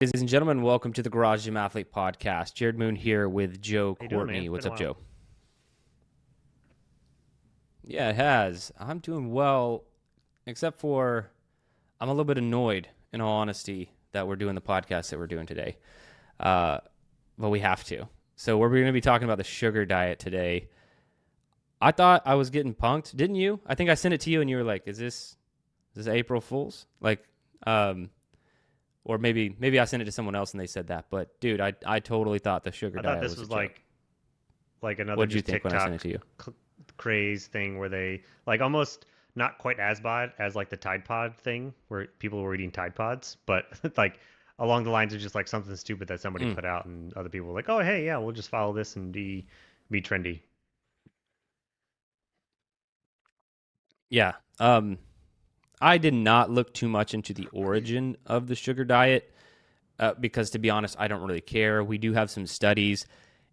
Ladies and gentlemen, welcome to the Garage Gym Athlete Podcast. Jerred Moon here with Joe How you doing, man? Courtney. It's What's been a up, while. Joe? Yeah, it has. I'm doing well, except for I'm a little bit annoyed, in all honesty, that we're doing the podcast that we're doing today. Uh, but we have to. So we're going to be talking about the sugar diet today. I thought I was getting punked, didn't you? I think I sent it to you, and you were like, "Is this April Fools?" Like, um, or maybe I sent it to someone else and they said that. But dude, I totally thought the sugar I thought diet this was a was joke. like What another did you just think when I sent it TikTok to you? craze thing where they like almost not quite as bad as like the Tide Pod thing where people were eating Tide Pods, but like along the lines of just like something stupid that somebody Mm, put out and other people were like, "Oh, hey, yeah, we'll just follow this and be trendy." yeah. I did not look too much into the origin of the sugar diet because, to be honest, I don't really care. We do have some studies,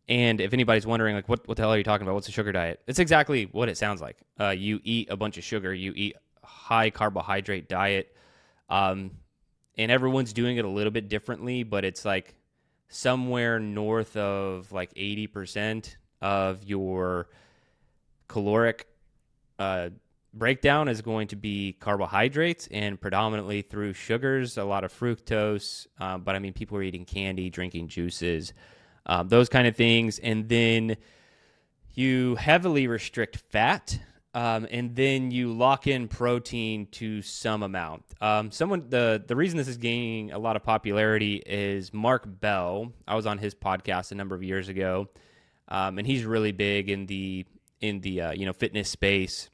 and if anybody's wondering, like, what the hell are you talking about? What's a sugar diet? It's exactly what it sounds like. You eat a bunch of sugar. You eat a high carbohydrate diet, um, and everyone's doing it a little bit differently, but it's like somewhere north of like 80% of your caloric uh, breakdown is going to be carbohydrates and predominantly through sugars, a lot of fructose. But I mean, people are eating candy, drinking juices, those kind of things. And then you heavily restrict fat. And then you lock in protein to some amount. The reason this is gaining a lot of popularity is Mark Bell. I was on his podcast a number of years ago, and he's really big in the fitness space.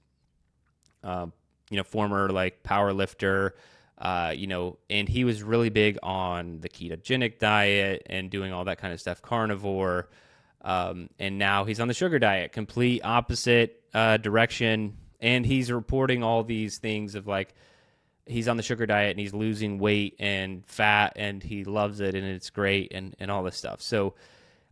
Former like power lifter, and he was really big on the ketogenic diet and doing all that kind of stuff, carnivore. And now he's on the sugar diet, complete opposite direction. And he's reporting all these things of like, he's on the sugar diet and he's losing weight and fat and he loves it and it's great and all this stuff. So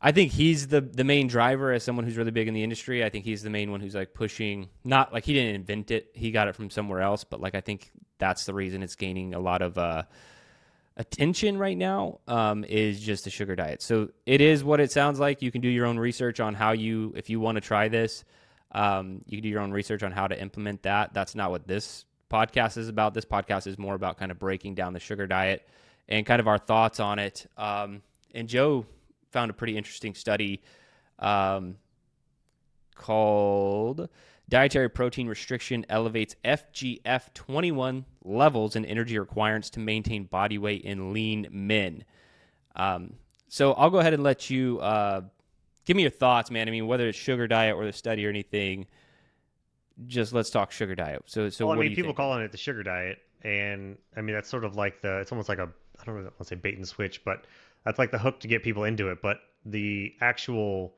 I think he's the main driver as someone who's really big in the industry. I think he's the main one who's like pushing, not like he didn't invent it, he got it from somewhere else, but like I think that's the reason it's gaining a lot of attention right now, is just the sugar diet. So it is what it sounds like. You can do your own research on if you want to try this, you can do your own research on how to implement that. That's not what this podcast is about. This podcast is more about kind of breaking down the sugar diet and kind of our thoughts on it. And Joe found a pretty interesting study um, called Dietary Protein Restriction Elevates FGF21 Levels and Energy Requirements to Maintain Body Weight in Lean Men. So I'll go ahead and let you give me your thoughts, man. I mean, whether it's sugar diet or the study or anything, just let's talk sugar diet. So Well, I what are mean, you people thinking? calling it the sugar diet, and I mean that's sort of like it's almost like I don't want to say bait and switch, but that's like the hook to get people into it. But the actual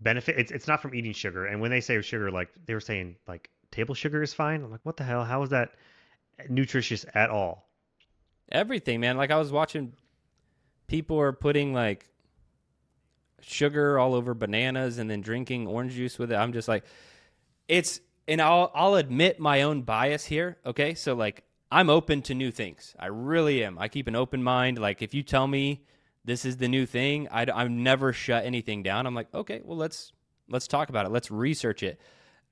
benefit it's not from eating sugar, and when they say sugar, like they were saying like table sugar is fine. I'm like, what the hell? How is that nutritious at all? Everything, man. Like I was watching people are putting like sugar all over bananas and then drinking orange juice with it. I'm just like, it's and I'll admit my own bias here. Okay, so like I'm open to new things. I really am. I keep an open mind. Like if you tell me this is the new thing, I'm never shut anything down. I'm like, okay, well let's talk about it. Let's research it.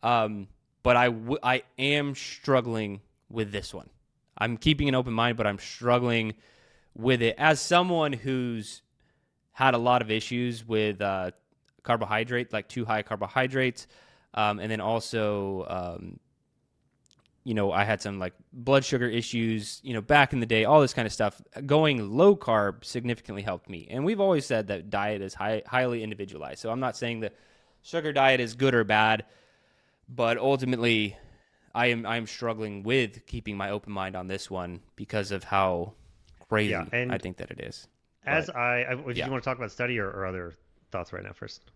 Um, but I am struggling with this one. I'm keeping an open mind, but I'm struggling with it as someone who's had a lot of issues with carbohydrate, like too high carbohydrates. And then also, I had some like blood sugar issues, back in the day, all this kind of stuff. Going low carb significantly helped me. And we've always said that diet is highly individualized. So I'm not saying that sugar diet is good or bad, but ultimately, I'm struggling with keeping my open mind on this one because of how Yeah, crazy I and think that it is. as But did yeah. you want to talk about study or other thoughts right now first?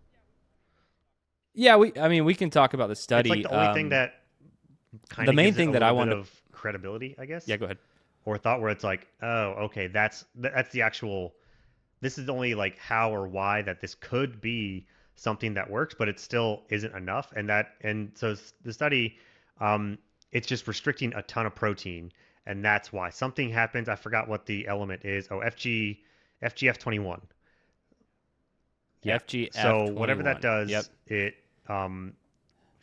Yeah, I mean, we can talk about the It's like study. the only thing that kind The of main gives it thing a that little I bit wanted to, of credibility, I guess, yeah, go ahead. or thought where it's like, oh, okay, that's the actual. This is only like how or why that this could be something that works, but it still isn't enough. And so the study, um, it's just restricting a ton of protein, and that's why something happens. I forgot what the element is. Oh, FGF21. Yeah. So whatever that FGF21. Yep. does, it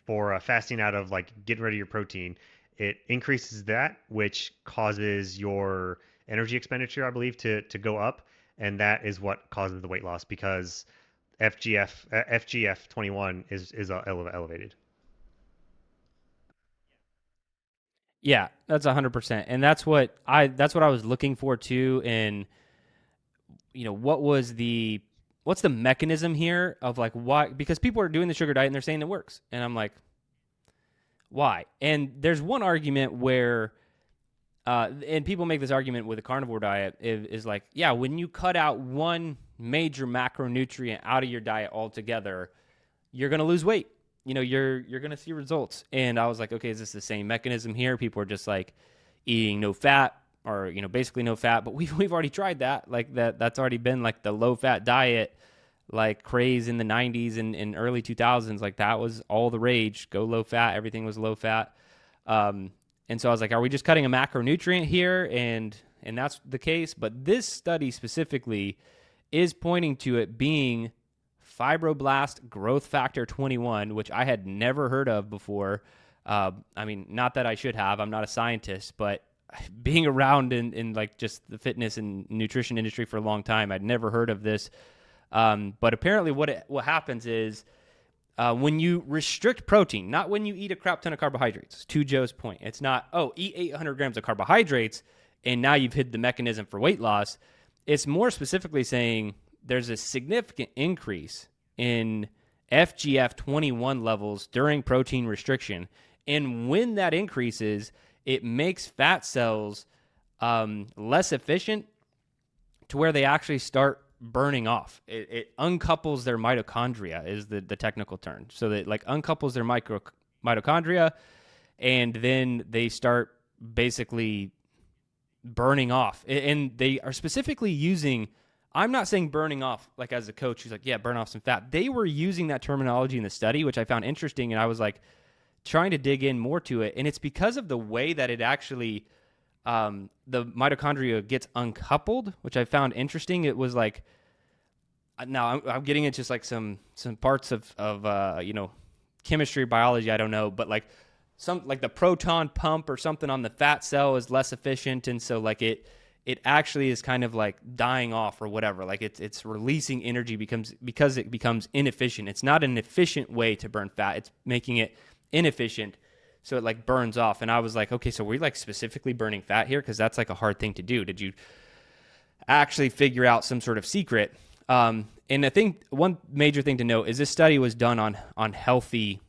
for fasting out of like getting rid of your protein, it increases that, which causes your energy expenditure, I believe, to go up, and that is what causes the weight loss because FGF21 is elevated. Yeah, that's 100%. And that's what I was looking for too. And what's the mechanism here of like why? Because people are doing the sugar diet and they're saying it works, and I'm like, why? And there's one argument where, and people make this argument with a carnivore diet is like, yeah, when you cut out one major macronutrient out of your diet altogether, you're going to lose weight. You're going to see results. And I was like, okay, is this the same mechanism here? People are just like eating no fat or, basically no fat, but we've already tried that. Like that's already been like the low fat diet, like craze in the 90s and early 2000s. Like that was all the rage. Go low fat. Everything was low fat. And so I was like, are we just cutting a macronutrient here? And that's the case. But this study specifically is pointing to it being fibroblast growth factor 21, which I had never heard of before. I mean, not that I should have. I'm not a scientist, but being around in like just the fitness and nutrition industry for a long time, I'd never heard of this. But apparently what happens is when you restrict protein, not when you eat a crap ton of carbohydrates, to Joe's point, it's not, eat 800 grams of carbohydrates and now you've hit the mechanism for weight loss. It's more specifically saying there's a significant increase in FGF21 levels during protein restriction. And when that increases, it makes fat cells less efficient to where they actually start burning off. It uncouples their mitochondria is the technical term. So that like uncouples their mitochondria, and then they start basically burning off. And they are specifically using, I'm not saying burning off like as a coach who's like, yeah, burn off some fat. They were using that terminology in the study, which I found interesting. And I was like trying to dig in more to it. And it's because of the way that it actually, the mitochondria gets uncoupled, which I found interesting. It was like, now I'm getting into just like some parts of chemistry, biology, I don't know, but like some like the proton pump or something on the fat cell is less efficient, and so like it actually is kind of like dying off or whatever. Like it's releasing energy because it becomes inefficient. It's not an efficient way to burn fat. It's making it inefficient, so it like burns off. And I was like, okay, so we're like specifically burning fat here because that's like a hard thing to do. Did you actually figure out some sort of secret? And I think one major thing to note is this study was done on healthy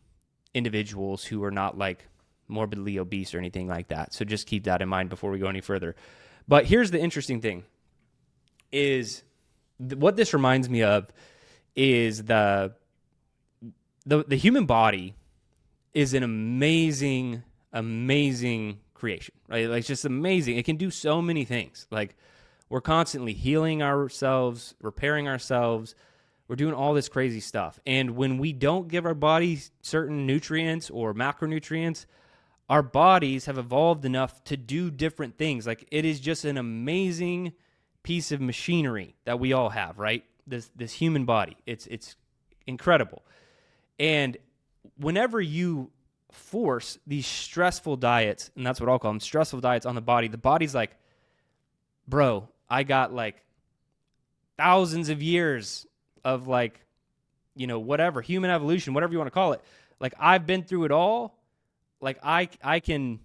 individuals who are not like morbidly obese or anything like that. So just keep that in mind before we go any further. But here's the interesting thing is what this reminds me of is the human body is an amazing creation, right? Like it's just amazing. It can do so many things. Like we're constantly healing ourselves, repairing ourselves. We're doing all this crazy stuff. And when we don't give our bodies certain nutrients or macronutrients, our bodies have evolved enough to do different things. Like it is just an amazing piece of machinery that we all have, right? This human body. It's incredible. And whenever you force these stressful diets, and that's what I'll call them, stressful diets on the body's like, bro, I got like thousands of years of like, whatever, human evolution, whatever you want to call it. Like I've been through it all. Like I can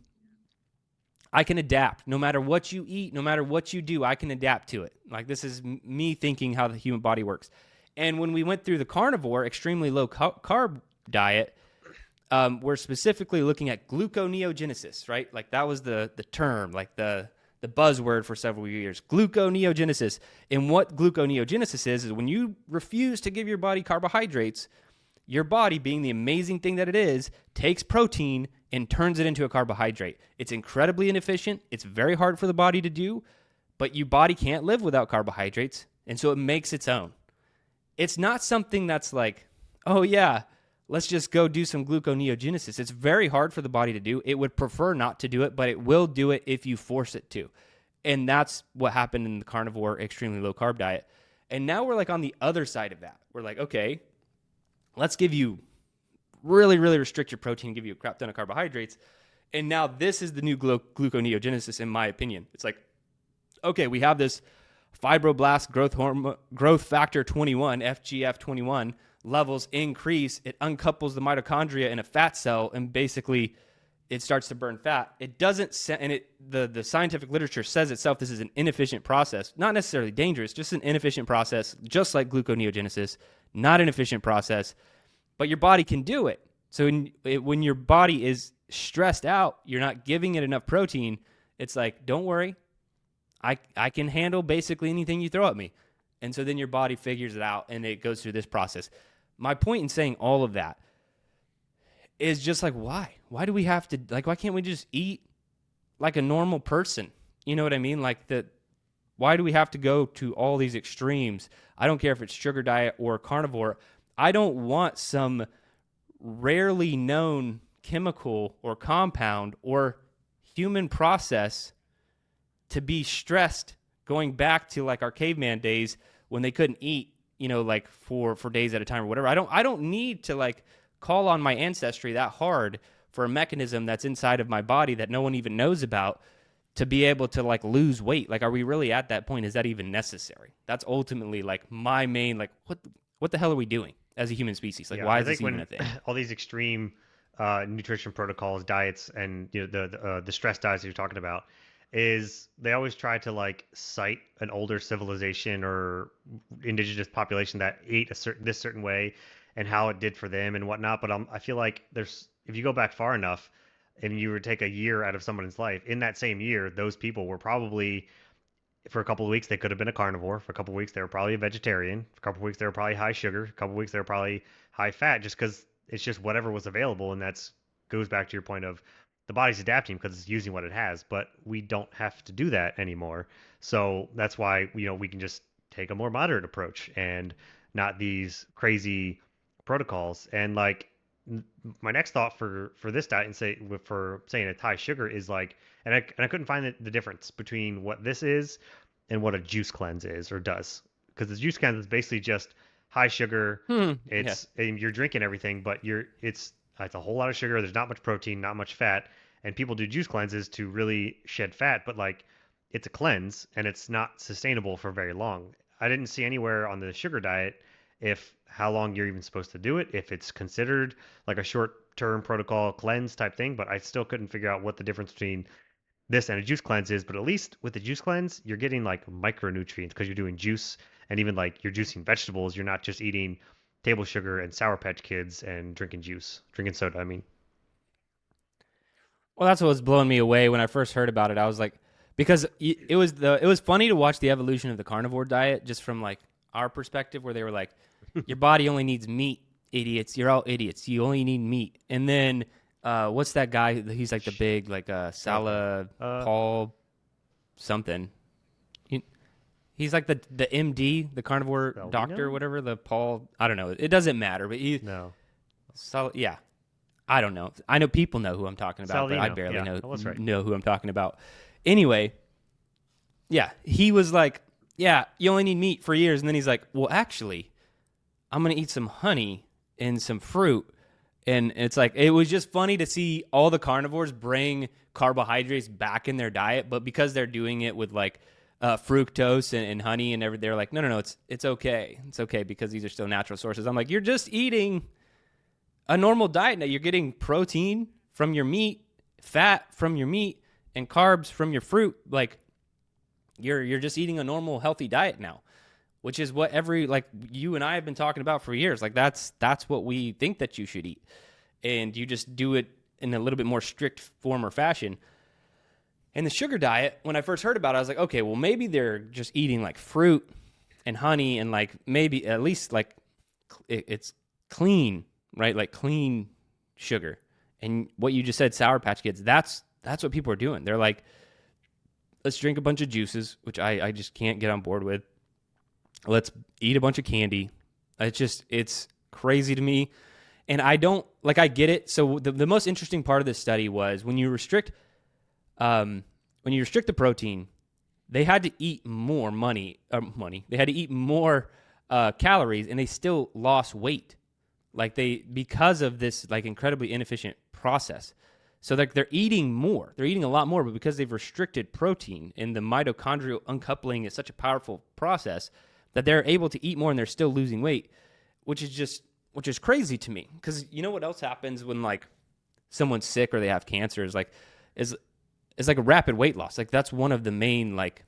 adapt no matter what you eat, no matter what you do, I can adapt to it. Like this is me thinking how the human body works. And when we went through the carnivore, extremely low carb diet, we're specifically looking at gluconeogenesis, right? Like that was the term, like the buzzword for several years, gluconeogenesis. And what gluconeogenesis is when you refuse to give your body carbohydrates, your body, being the amazing thing that it is, takes protein and turns it into a carbohydrate. It's incredibly inefficient. It's very hard for the body to do, but your body can't live without carbohydrates, and so it makes its own. It's not something that's like, oh yeah, let's just go do some gluconeogenesis. It's very hard for the body to do. It would prefer not to do it, but it will do it if you force it to. And that's what happened in the carnivore, extremely low carb diet. And now we're like on the other side of that. We're like, okay, let's give you really, really restrict your protein, give you a crap ton of carbohydrates. And now this is the new gluconeogenesis, in my opinion. It's like, okay, we have this fibroblast growth factor 21, FGF21 levels increase. It uncouples the mitochondria in a fat cell, and basically it starts to burn fat. It doesn't, and the scientific literature says itself this is an inefficient process, not necessarily dangerous, just an inefficient process, just like gluconeogenesis, not an efficient process, but your body can do it. So when your body is stressed out, you're not giving it enough protein. It's like, don't worry, I can handle basically anything you throw at me. And so then your body figures it out and it goes through this process. My point in saying all of that is just like, why? Why do we have to, like, why can't we just eat like a normal person? You know what I mean? Like, why do we have to go to all these extremes? I don't care if it's sugar diet or carnivore. I don't want some rarely known chemical or compound or human process to be stressed going back to like our caveman days when they couldn't eat, like for days at a time or whatever. I don't need to like call on my ancestry that hard for a mechanism that's inside of my body that no one even knows about to be able to like lose weight. Like, are we really at that point? Is that even necessary? That's ultimately like my main, like, what the hell are we doing as a human species? Like, why is this even a thing? All these extreme nutrition protocols, diets, and the stress diets that you're talking about, is they always try to like cite an older civilization or indigenous population that ate this certain way and how it did for them and whatnot. But I feel like if you go back far enough and you would take a year out of someone's life, in that same year, those people were probably, for a couple of weeks, they could have been a carnivore. For a couple of weeks, they were probably a vegetarian. For a couple of weeks, they were probably high sugar. A couple of weeks, they were probably high fat, just because it's just whatever was available. And that's goes back to your point of the body's adapting because it's using what it has, but we don't have to do that anymore. So that's why, we can just take a more moderate approach and not these crazy protocols. And like, my next thought for this diet and for saying it's high sugar is like, and I couldn't find the difference between what this is and what a juice cleanse is or does, because the juice cleanse is basically just high sugar. It's and you're drinking everything, but it's a whole lot of sugar. There's not much protein, not much fat, and people do juice cleanses to really shed fat, but like, it's a cleanse and it's not sustainable for very long. I didn't see anywhere on the sugar diet if how long you're even supposed to do it, if it's considered like a short-term protocol cleanse type thing, but I still couldn't figure out what the difference between this and a juice cleanse is. But at least with the juice cleanse, you're getting like micronutrients because you're doing juice, and even like you're juicing vegetables. You're not just eating table sugar and Sour Patch Kids and drinking soda. I mean, Well, that's what was blowing me away when I first heard about it. I was like, because it was funny to watch the evolution of the carnivore diet just from like our perspective, where they were like, your body only needs meat, idiots. You're all idiots. You only need meat. And then what's that guy? He's like the big like Salah Paul something. He's like the MD, the carnivore doctor, whatever. The Paul, I don't know. It doesn't matter. But yeah. I don't know. I know people know who I'm talking about, but I barely know who I'm talking about. Anyway, yeah, he was like, yeah, you only need meat for years. And then he's like, well, actually, I'm going to eat some honey and some fruit. And it's like, it was just funny to see all the carnivores bring carbohydrates back in their diet, but because they're doing it with like fructose and honey and everything, they're like, no, it's okay. It's okay because these are still natural sources. I'm like, you're just eating a normal diet now. You're getting protein from your meat, fat from your meat, and carbs from your fruit. Like, you're just eating a normal healthy diet now, which is what like you and I have been talking about for years. Like, that's what we think that you should eat, and you just do it in a little bit more strict form or fashion. And the sugar diet, when I first heard about it, I was like, okay, well, maybe they're just eating like fruit and honey, and like maybe at least like it's clean, right? Like clean sugar. And what you just said, Sour Patch Kids, that's what people are doing. They're like, let's drink a bunch of juices, which I just can't get on board with. Let's eat a bunch of candy. It's crazy to me. And I don't like, I get it. So the most interesting part of this study was um, when you restrict the protein, they had to eat more money. They had to eat more calories, and they still lost weight. Like because of this like incredibly inefficient process. So like they're eating more. They're eating a lot more, but because they've restricted protein and the mitochondrial uncoupling is such a powerful process that they're able to eat more and they're still losing weight, which is crazy to me. Because you know what else happens when like someone's sick or they have cancer is is like a rapid weight loss. Like that's one of the main like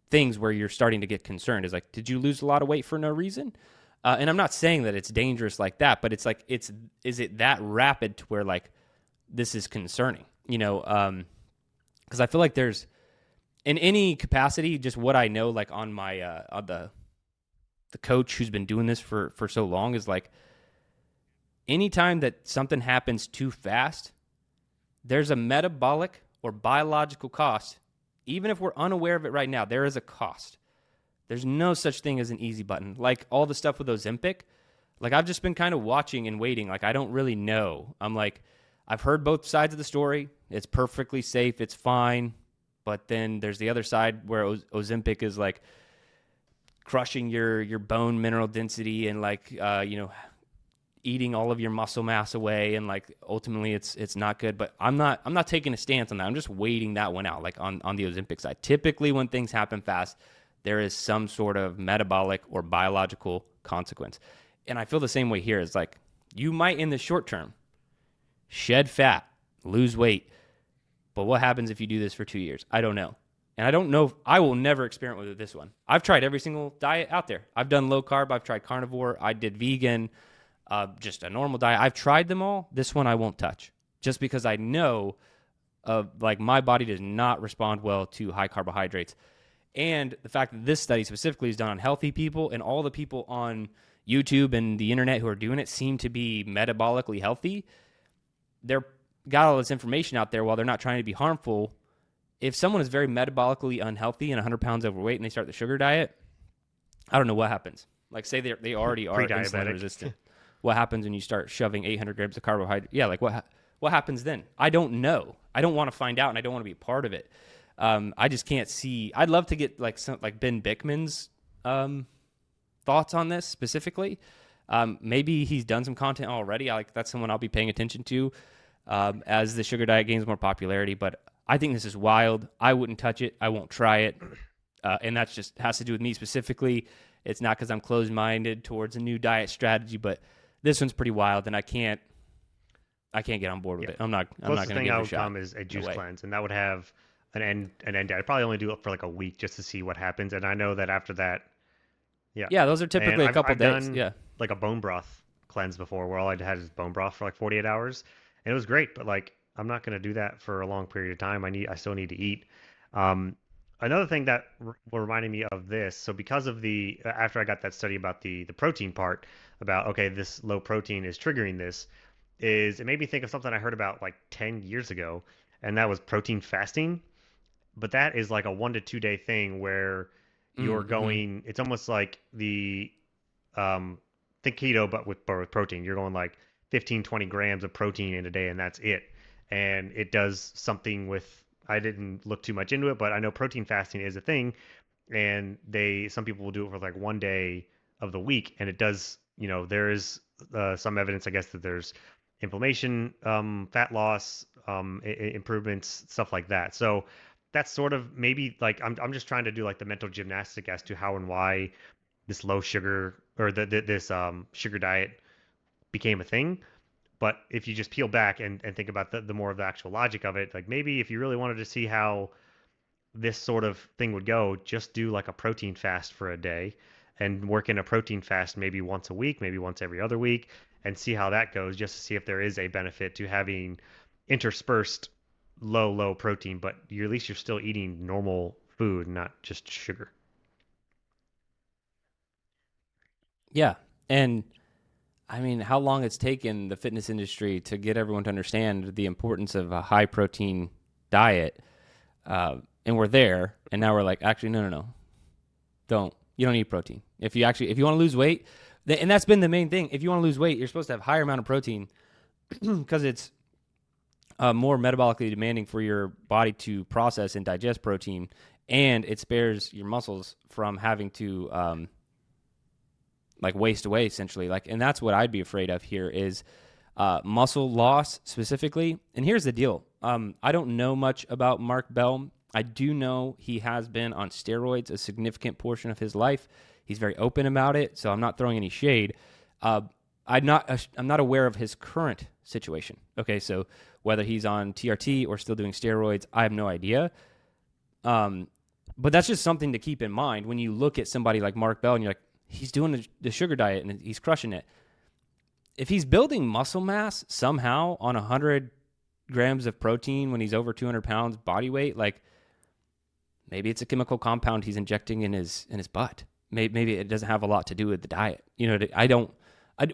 things where you're starting to get concerned is like, did you lose a lot of weight for no reason? And I'm not saying that it's dangerous like that, but it's like, is it that rapid to where like this is concerning, you know? Cause I feel like there's in any capacity, just what I know, like on my, on the coach who's been doing this for so long is like, anytime that something happens too fast, there's a metabolic or biological cost. Even if we're unaware of it right now, there is a cost. There's no such thing as an easy button. Like all the stuff with Ozempic, like I've just been kind of watching and waiting. Like I don't really know. I'm like, I've heard both sides of the story. It's perfectly safe. It's fine. But then there's the other side where Ozempic is like crushing your bone mineral density and like eating all of your muscle mass away, and like ultimately it's not good. But I'm not taking a stance on that. I'm just waiting that one out. Like on the Ozempic side, typically when things happen fast, there is some sort of metabolic or biological consequence. And I feel the same way here. It's like you might in the short term shed fat, lose weight, but what happens if you do this for 2 years? I don't know. And I don't know. I will never experiment with this one. I've tried every single diet out there. I've done low carb. I've tried carnivore. I did vegan, just a normal diet. I've tried them all. This one I won't touch just because I know like my body does not respond well to high carbohydrates. And the fact that this study specifically is done on healthy people and all the people on YouTube and the internet who are doing it seem to be metabolically healthy. They're got all this information out there while they're not trying to be harmful. If someone is very metabolically unhealthy and 100 pounds overweight and they start the sugar diet, I don't know what happens. Like say they already are insulin resistant. What happens when you start shoving 800 grams of carbohydrate? Yeah, like what happens then? I don't know. I don't want to find out, and I don't want to be a part of it. I just can't see. I'd love to get like Ben Bickman's thoughts on this specifically. Maybe he's done some content already. That's someone I'll be paying attention to as the sugar diet gains more popularity. But I think this is wild. I wouldn't touch it. I won't try it. And that's just has to do with me specifically. It's not because I'm closed-minded towards a new diet strategy, but this one's pretty wild, and I can't get on board with it. I'm not going to give it a shot. Closest thing I would come is a juice cleanse, and that would have an end date. I'd probably only do it for like a week just to see what happens, and I know that after that, yeah, those are typically a couple I've days. done Yeah, like a bone broth cleanse before, where all I had is bone broth for like 48 hours, and it was great. But like, I'm not going to do that for a long period of time. I still need to eat. Um, Another thing that reminded me of this, so because of the after I got that study about the protein part, about okay, this low protein is triggering this, is it made me think of something I heard about like 10 years ago, and that was protein fasting. But that is like a 1 to 2 day thing where you're going, it's almost like the um think keto but with protein. You're going like 15, 20 grams of protein in a day, and that's it. And it does something with, I didn't look too much into it, but I know protein fasting is a thing, and some people will do it for like 1 day of the week, and it does, there is some evidence, I guess, that there's inflammation, fat loss, improvements, stuff like that. So that's sort of maybe like I'm just trying to do like the mental gymnastic as to how and why this low sugar or this sugar diet became a thing. But if you just peel back and think about the more of the actual logic of it, like maybe if you really wanted to see how this sort of thing would go, just do like a protein fast for a day and work in a protein fast maybe once a week, maybe once every other week, and see how that goes, just to see if there is a benefit to having interspersed low protein, but at least you're still eating normal food, not just sugar. yeah, and I mean, how long it's taken the fitness industry to get everyone to understand the importance of a high protein diet, and we're there, and now we're like, actually, no, don't. You don't need protein. If you want to lose weight, And that's been the main thing. If you want to lose weight, you're supposed to have higher amount of protein because it's more metabolically demanding for your body to process and digest protein, and it spares your muscles from having to like waste away essentially. Like, and that's what I'd be afraid of here is muscle loss specifically. And here's the deal: I don't know much about Mark Bell. I do know he has been on steroids a significant portion of his life. He's very open about it, so I'm not throwing any shade. I'm not aware of his current situation. Okay, so whether he's on TRT or still doing steroids, I have no idea. But that's just something to keep in mind when you look at somebody like Mark Bell and you're like, he's doing the sugar diet and he's crushing it. If he's building muscle mass somehow on 100 grams of protein when he's over 200 pounds body weight, like maybe it's a chemical compound he's injecting in his butt. Maybe it doesn't have a lot to do with the diet. You know,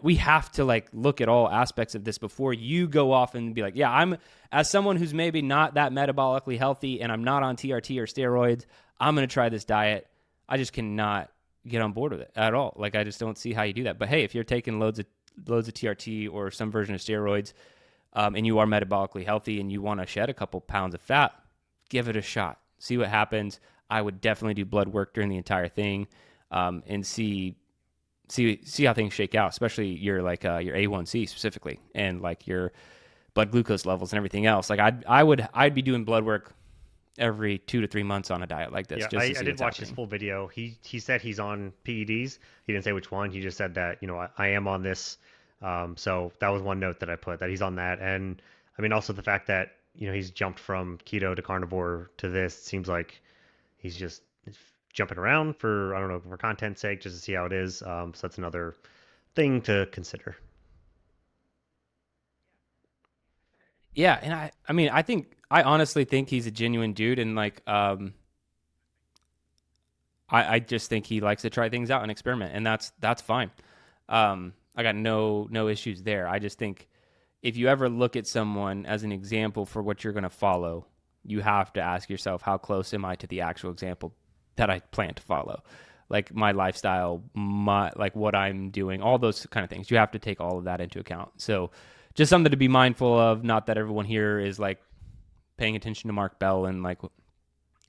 we have to like look at all aspects of this before you go off and be like, yeah, I'm as someone who's maybe not that metabolically healthy and I'm not on TRT or steroids, I'm going to try this diet. I just cannot get on board with it at all. Like, I just don't see how you do that. But hey, if you're taking loads of TRT or some version of steroids, and you are metabolically healthy and you want to shed a couple pounds of fat, give it a shot. See what happens. I would definitely do blood work during the entire thing, and see how things shake out, especially your your A1C specifically, and like your blood glucose levels and everything else. Like I'd be doing blood work every 2 to 3 months on a diet like this. Yeah, Just to see I did what's watch happening. his full video. He said he's on PEDs. He didn't say which one. He just said that, I am on this. So that was one note that I put, that he's on that. And I mean, also the fact that, he's jumped from keto to carnivore to this, seems like he's just jumping around for, I don't know, for content's sake, just to see how it is. So that's another thing to consider. Yeah, and I mean, I honestly think he's a genuine dude, and like I just think he likes to try things out and experiment, and that's fine. I got no issues there. I just think if you ever look at someone as an example for what you're going to follow, you have to ask yourself, how close am I to the actual example that I plan to follow? Like my lifestyle, my like what I'm doing, all those kind of things. You have to take all of that into account. So just something to be mindful of. Not that everyone here is like paying attention to Mark Bell and like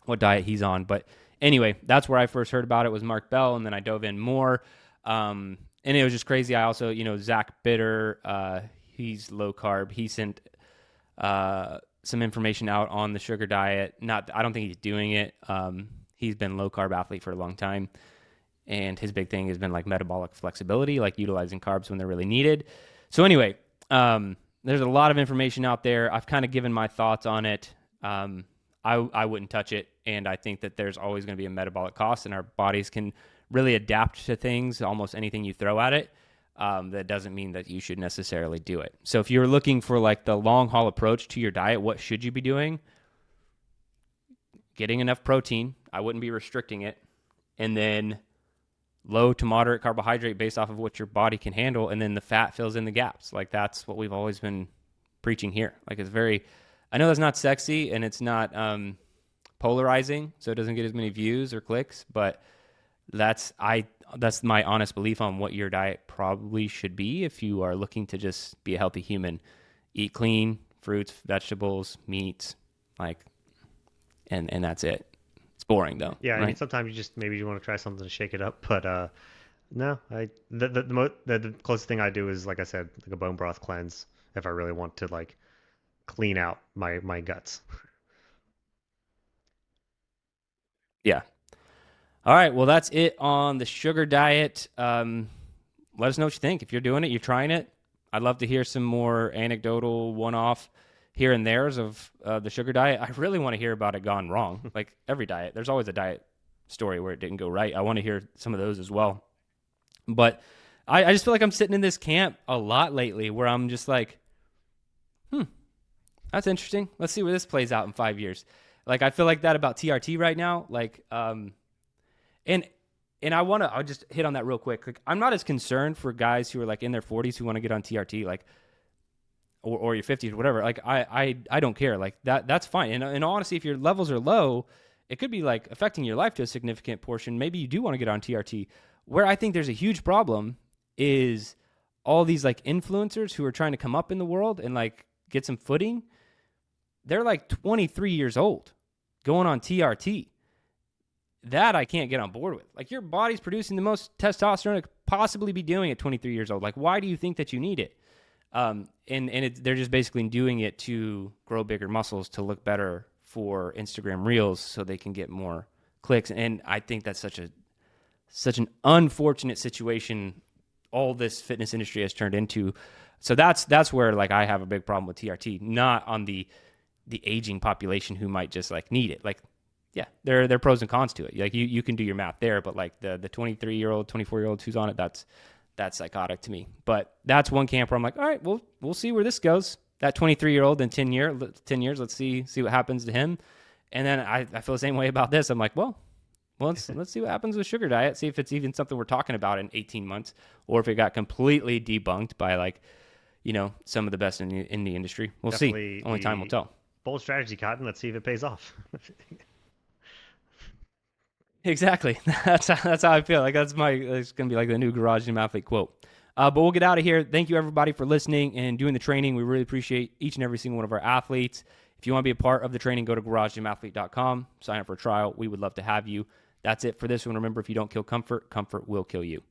what diet he's on, but anyway, that's where I first heard about it, was Mark Bell, and then I dove in more. And it was just crazy. I also, Zach Bitter, he's low carb. He sent some information out on the sugar diet. I don't think he's doing it. He's been low carb athlete for a long time, and his big thing has been like metabolic flexibility, like utilizing carbs when they're really needed. So anyway, there's a lot of information out there. I've kind of given my thoughts on it. I wouldn't touch it, and I think that there's always going to be a metabolic cost, and our bodies can really adapt to things, almost anything you throw at it. That doesn't mean that you should necessarily do it. So if you're looking for like the long haul approach to your diet, what should you be doing? Getting enough protein. I wouldn't be restricting it. And then low to moderate carbohydrate based off of what your body can handle. And then the fat fills in the gaps. Like that's what we've always been preaching here. Like it's very, I know that's not sexy and it's not polarizing, so it doesn't get as many views or clicks, but that's my honest belief on what your diet probably should be if you are looking to just be a healthy human. Eat clean, fruits, vegetables, meats, like, and that's it. It's boring though. Yeah, I mean, right? sometimes maybe you want to try something to shake it up, but no, the closest thing I do is, like I said, like a bone broth cleanse if I really want to like clean out my guts. Yeah. All right. Well, that's it on the sugar diet. Let us know what you think. If you're doing it, you're trying it. I'd love to hear some more anecdotal one-off here and there's of the sugar diet. I really want to hear about it gone wrong. Like every diet, there's always a diet story where it didn't go right. I want to hear some of those as well. But I just feel like I'm sitting in this camp a lot lately where I'm just like, that's interesting. Let's see where this plays out in 5 years. Like I feel like that about TRT right now. Like, and I'll just hit on that real quick. Like I'm not as concerned for guys who are like in their 40s who want to get on TRT, like, or your 50s or whatever. Like I don't care. Like that's fine. And honestly, if your levels are low, it could be like affecting your life to a significant portion. Maybe you do want to get on TRT. Where I think there's a huge problem is all these like influencers who are trying to come up in the world and like get some footing. They're like 23 years old going on TRT. That I can't get on board with. Like, your body's producing the most testosterone it could possibly be doing at 23 years old. Like, why do you think that you need it? They're just basically doing it to grow bigger muscles, to look better for Instagram Reels, so they can get more clicks. And I think that's such an unfortunate situation all this fitness industry has turned into. So that's where like I have a big problem with TRT, not on the aging population who might just like need it. Like, yeah, there are pros and cons to it. Like, you can do your math there, but like the 23-year-old, 24-year-old who's on it, that's psychotic to me. But that's one camp where I'm like, all right, we'll see where this goes. That 23-year-old in 10 years, let's see what happens to him. And then I feel the same way about this. I'm like, well, let's see what happens with sugar diet. See if it's even something we're talking about in 18 months, or if it got completely debunked by like, some of the best in the industry. We'll Definitely see. Only time will tell. Bold strategy, Cotton. Let's see if it pays off. Exactly. That's how I feel. Like, it's gonna be like the new Garage Gym Athlete quote. But we'll get out of here. Thank you everybody for listening and doing the training. We really appreciate each and every single one of our athletes. If you want to be a part of the training, go to garagegymathlete.com. Sign up for a trial. We would love to have you. That's it for this one. Remember, if you don't kill comfort, comfort will kill you.